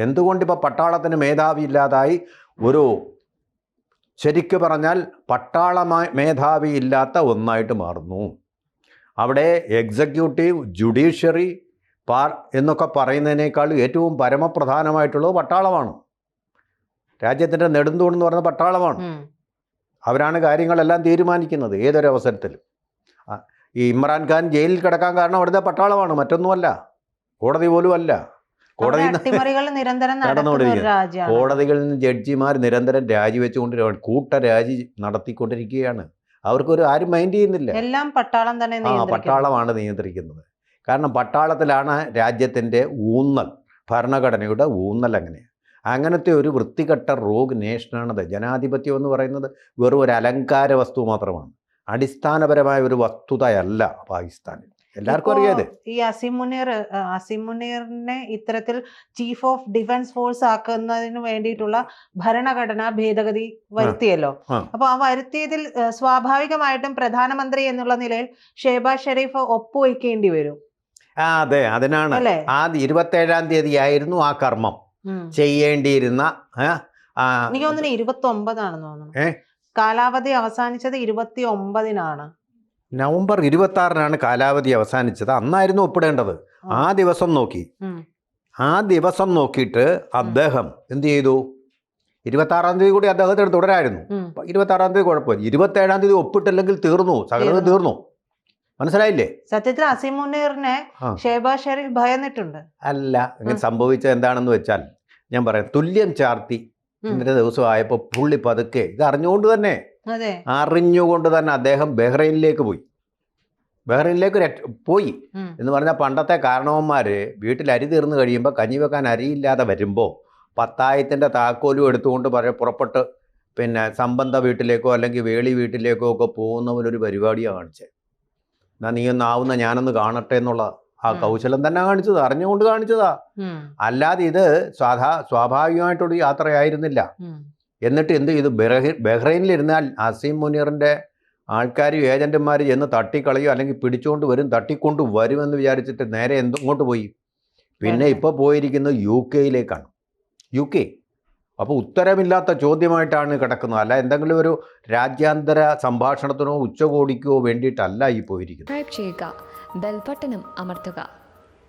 എന്തുകൊണ്ടിപ്പോൾ പട്ടാളത്തിന് മേധാവി ഇല്ലാതായി? ഒരു ശരിക്കു പറഞ്ഞാൽ മേധാവി ഇല്ലാത്ത ഒന്നായിട്ട് മാറുന്നു. അവിടെ എക്സിക്യൂട്ടീവ്, ജുഡീഷ്യറി എന്നൊക്കെ പറയുന്നതിനേക്കാൾ ഏറ്റവും പരമപ്രധാനമായിട്ടുള്ളത് പട്ടാളമാണ്. രാജ്യത്തിൻ്റെ നെടുന്തൂണെന്ന് പറയുന്ന പട്ടാളമാണ്. അവരാണ് കാര്യങ്ങളെല്ലാം തീരുമാനിക്കുന്നത് ഏതൊരവസരത്തിലും. ഈ ഇമ്രാൻഖാൻ ജയിലിൽ കിടക്കാൻ കാരണം അവിടുത്തെ പട്ടാളമാണ്, മറ്റൊന്നുമല്ല, കോടതി പോലും അല്ല. നടന്നുകൊണ്ടിരിക്കുകയാണ്. കോടതികളിൽ നിന്ന് ജഡ്ജിമാർ നിരന്തരം രാജിവെച്ചുകൊണ്ടിരിക്കുകയാണ്, കൂട്ടരാജി നടത്തിക്കൊണ്ടിരിക്കുകയാണ്. അവർക്കൊരു ആരും മൈൻഡ് ചെയ്യുന്നില്ല. എല്ലാം പട്ടാളം തന്നെ. പട്ടാളമാണ് നിയന്ത്രിക്കുന്നത്. കാരണം പട്ടാളത്തിലാണ് രാജ്യത്തിൻ്റെ ഊന്നൽ, ഭരണഘടനയുടെ ഊന്നൽ. അങ്ങനത്തെ ഒരു വൃത്തികെട്ട റോഗ് നേഷനാണത്. ജനാധിപത്യം എന്ന് പറയുന്നത് വെറും ഒരു അലങ്കാര വസ്തു മാത്രമാണ്, അടിസ്ഥാനപരമായ ഒരു വസ്തുതയല്ല പാകിസ്ഥാനിൽ. എല്ലാവർക്കും അറിയാതെ. ഈ അസിം മുനീറിനെ ഇത്തരത്തിൽ ചീഫ് ഓഫ് ഡിഫൻസ് ഫോഴ്സ് ആക്കുന്നതിന് വേണ്ടിയിട്ടുള്ള ഭരണഘടനാ ഭേദഗതി വരുത്തിയല്ലോ. അപ്പൊ ആ വരുത്തിയതിൽ സ്വാഭാവികമായിട്ടും പ്രധാനമന്ത്രി എന്നുള്ള നിലയിൽ ഷെഹബാസ് ഷെരീഫ് ഒപ്പുവയ്ക്കേണ്ടി വരും. അതെ, അതിനാണ് 27-ാം തീയതി ആയിരുന്നു ആ കർമ്മം ചെയ്യേണ്ടിയിരുന്ന. എനിക്ക് തോന്നുന്നു 29-ആണെന്ന് തോന്നുന്നു. കാലാവധി അവസാനിച്ചത് 29-നാണ്. നവംബർ 26-നാണ് കാലാവധി അവസാനിച്ചത്. അന്നായിരുന്നു ഒപ്പിടേണ്ടത്. ആ ദിവസം നോക്കിയിട്ട് അദ്ദേഹം എന്ത് ചെയ്തു? 26-ാം തീയതി കൂടി അദ്ദേഹത്തിന് തുടരായിരുന്നു. 26-ാം തീയതി കുഴപ്പമില്ല, 27-ാം തീയതി ഒപ്പിട്ടില്ലെങ്കിൽ തീർന്നു, സകലത് തീർന്നു. മനസ്സിലായില്ലേ? സത്യത്തിൽ അസിം മുനീറിനെ ഷെഹബാസ് ഷെരീഫ് ഭയന്നിട്ടുണ്ട്. അല്ല, ഇങ്ങനെ സംഭവിച്ചത് എന്താണെന്ന് വെച്ചാൽ ഞാൻ പറയാം. തുല്യം ചാർത്തി ഇന്നത്തെ ദിവസമായപ്പോൾ പുള്ളി പതുക്കെ ഇത് അറിഞ്ഞുകൊണ്ട് തന്നെ അദ്ദേഹം ബഹ്റൈനിലേക്ക് പോയി എന്ന് പറഞ്ഞാൽ, പണ്ടത്തെ കാരണവന്മാർ വീട്ടിൽ അരി തീർന്നു കഴിയുമ്പോൾ കഞ്ഞി വെക്കാൻ അരിയില്ലാതെ വരുമ്പോൾ പത്തായത്തിൻ്റെ താക്കോലും എടുത്തുകൊണ്ട് പുറപ്പെട്ട് സംബന്ധ വീട്ടിലേക്കോ അല്ലെങ്കിൽ വേളി വീട്ടിലേക്കോ ഒക്കെ പോകുന്നവരൊരു പരിപാടിയാണ് കാണിച്ചത്. എന്നാൽ നീ ഒന്നാവുന്ന ഞാനൊന്ന് കാണട്ടെ എന്നുള്ള ആ കൗശലം തന്നെ കാണിച്ചത്, അറിഞ്ഞുകൊണ്ട് കാണിച്ചതാ. അല്ലാതെ ഇത് സ്വാഭാവികമായിട്ടൊരു യാത്രയായിരുന്നില്ല. എന്നിട്ട് എന്ത് ചെയ്തു? ബഹ്റൈനിലിരുന്നാൽ അസീം മുനീറിൻ്റെ ആൾക്കാരും ഏജന്റുമാർ ചെന്ന് തട്ടിക്കളയോ അല്ലെങ്കിൽ പിടിച്ചുകൊണ്ട് വരും, തട്ടിക്കൊണ്ട് വരുമെന്ന് വിചാരിച്ചിട്ട് നേരെ ഇങ്ങോട്ട് പോയി. പിന്നെ ഇപ്പോൾ പോയിരിക്കുന്നത് UK-യിലേക്കാണ്. UK. അപ്പോൾ ഉത്തരമില്ലാത്ത ചോദ്യമായിട്ടാണ് കിടക്കുന്നത്. അല്ല എന്തെങ്കിലും ഒരു രാജ്യാന്തര സംഭാഷണത്തിനോ ഉച്ചകോടിക്കോ വേണ്ടിയിട്ടല്ല ഈ പോയിരിക്കുന്നത്. ബെൽ ബട്ടണും അമർത്തുക.